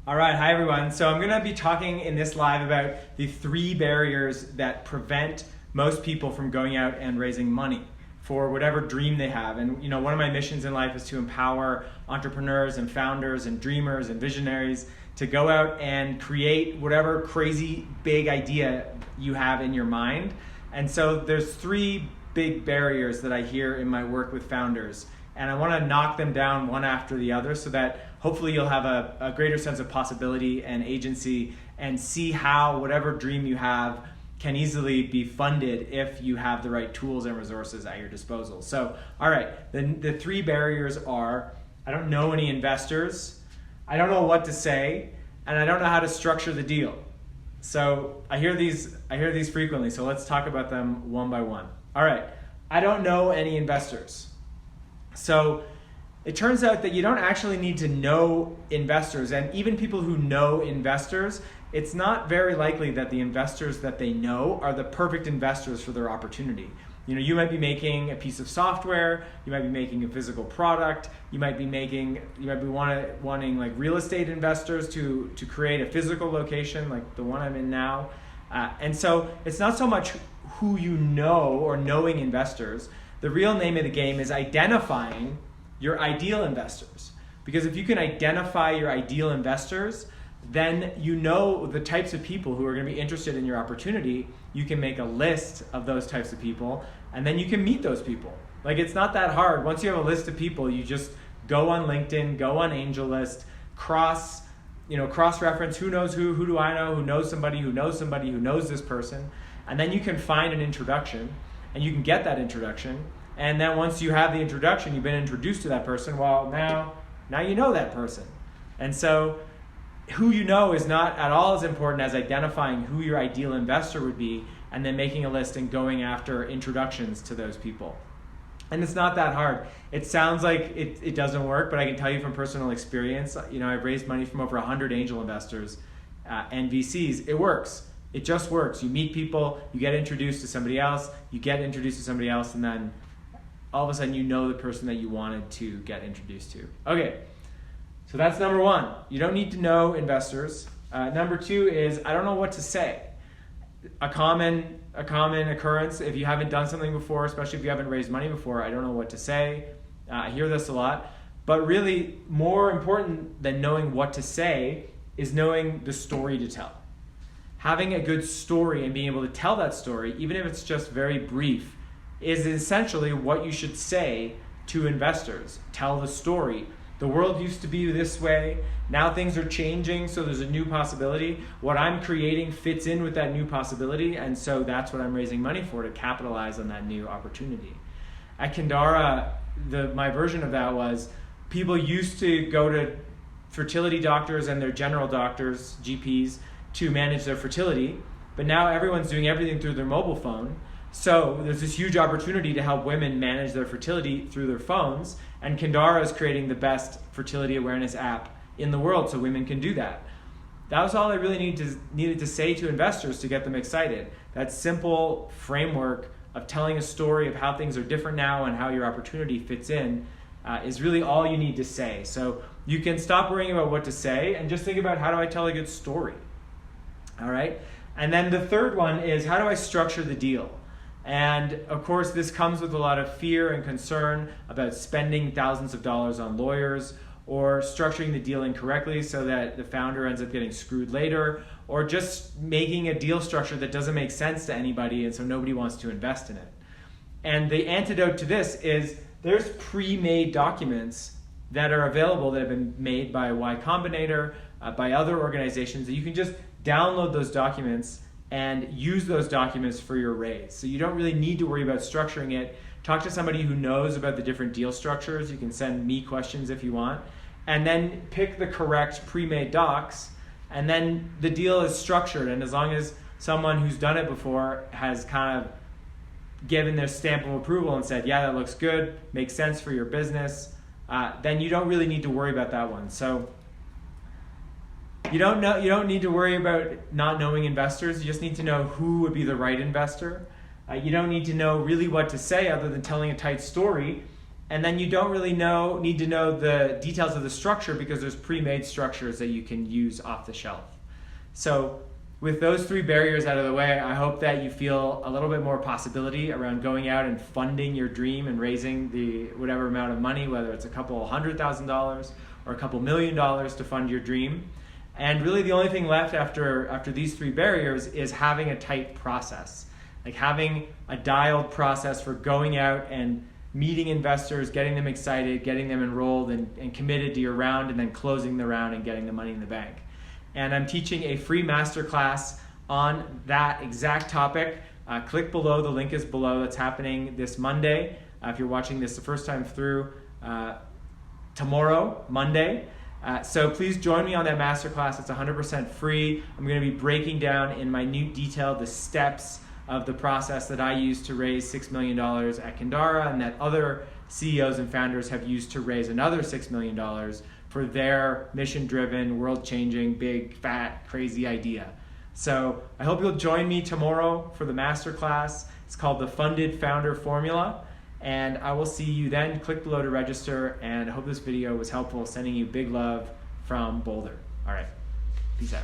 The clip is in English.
All right, hi everyone. So I'm going to be talking in this live about the 3 barriers that prevent most people from going out and raising money for whatever dream they have. And one of my missions in life is to empower entrepreneurs and founders and dreamers and visionaries to go out and create whatever crazy big idea you have in your mind. And so there's 3 big barriers that I hear in my work with founders. And I want to knock them down one after the other so that hopefully you'll have a greater sense of possibility and agency and see how whatever dream you have can easily be funded if you have the right tools and resources at your disposal. So, all right, the 3 barriers are: I don't know any investors, I don't know what to say, and I don't know how to structure the deal. So I hear these frequently, so let's talk about them one by one. All right, I don't know any investors. So it turns out that you don't actually need to know investors, and even people who know investors, it's not very likely that the investors that they know are the perfect investors for their opportunity. You might be making a piece of software, you might be making a physical product, you might be wanting like real estate investors to create a physical location like the one I'm in now. And so it's not so much who you know or knowing investors. The real name of the game is identifying your ideal investors. Because if you can identify your ideal investors, then you know the types of people who are going to be interested in your opportunity. You can make a list of those types of people, and then you can meet those people. Like, it's not that hard. Once you have a list of people, you just go on LinkedIn, go on AngelList, cross-reference who knows who do I know, who knows somebody who knows somebody who knows this person, and then you can find an introduction, and you can get that introduction. And then once you have the introduction, you've been introduced to that person, well, now you know that person. And so who you know is not at all as important as identifying who your ideal investor would be and then making a list and going after introductions to those people. And it's not that hard. It sounds like it doesn't work, but I can tell you from personal experience, I've raised money from over 100 angel investors and VCs. It works. It just works. You meet people, you get introduced to somebody else, you get introduced to somebody else, and then all of a sudden you know the person that you wanted to get introduced to. Okay, so that's number 1. You don't need to know investors. Number 2 is I don't know what to say. A common occurrence if you haven't done something before, especially if you haven't raised money before, I don't know what to say. I hear this a lot. But really, more important than knowing what to say is knowing the story to tell. Having a good story and being able to tell that story, even if it's just very brief, is essentially what you should say to investors. Tell the story. The world used to be this way. Now things are changing, so there's a new possibility. What I'm creating fits in with that new possibility, and so that's what I'm raising money for, to capitalize on that new opportunity. At Kindara, my version of that was people used to go to fertility doctors and their general doctors, GPs, to manage their fertility, but now everyone's doing everything through their mobile phone. So there's this huge opportunity to help women manage their fertility through their phones, and Kindara is creating the best fertility awareness app in the world so women can do that. That was all I really needed to say to investors to get them excited. That simple framework of telling a story of how things are different now and how your opportunity fits in is really all you need to say. So you can stop worrying about what to say and just think about, how do I tell a good story? All right? And then the third one is, how do I structure the deal? And of course, this comes with a lot of fear and concern about spending thousands of dollars on lawyers, or structuring the deal incorrectly so that the founder ends up getting screwed later, or just making a deal structure that doesn't make sense to anybody and so nobody wants to invest in it. And the antidote to this is there's pre-made documents that are available that have been made by Y Combinator, by other organizations, that you can just download those documents and use those documents for your raise. So you don't really need to worry about structuring it. Talk to somebody who knows about the different deal structures. You can send me questions if you want. And then pick the correct pre-made docs, and then the deal is structured. And as long as someone who's done it before has kind of given their stamp of approval and said, yeah, that looks good, makes sense for your business, then you don't really need to worry about that one. So you don't need to worry about not knowing investors. You just need to know who would be the right investor. You don't need to know really what to say other than telling a tight story. And then you don't really need to know the details of the structure because there's pre-made structures that you can use off the shelf. So with those 3 barriers out of the way, I hope that you feel a little bit more possibility around going out and funding your dream and raising the whatever amount of money, whether it's a couple $100,000 or a couple $1 million to fund your dream. And really the only thing left after these 3 barriers is having a tight process, like having a dialed process for going out and meeting investors, getting them excited, getting them enrolled and committed to your round, and then closing the round and getting the money in the bank. And I'm teaching a free masterclass on that exact topic. Click below, the link is below. That's happening this Monday. If you're watching this the first time through, tomorrow, Monday. So please join me on that masterclass. It's 100% free. I'm going to be breaking down in minute detail the steps of the process that I used to raise $6 million at Kandara and that other CEOs and founders have used to raise another $6 million for their mission-driven, world-changing, big, fat, crazy idea. So I hope you'll join me tomorrow for the masterclass. It's called the Funded Founder Formula. And I will see you then. Click below to register, and I hope this video was helpful. Sending you big love from Boulder. All right, peace out.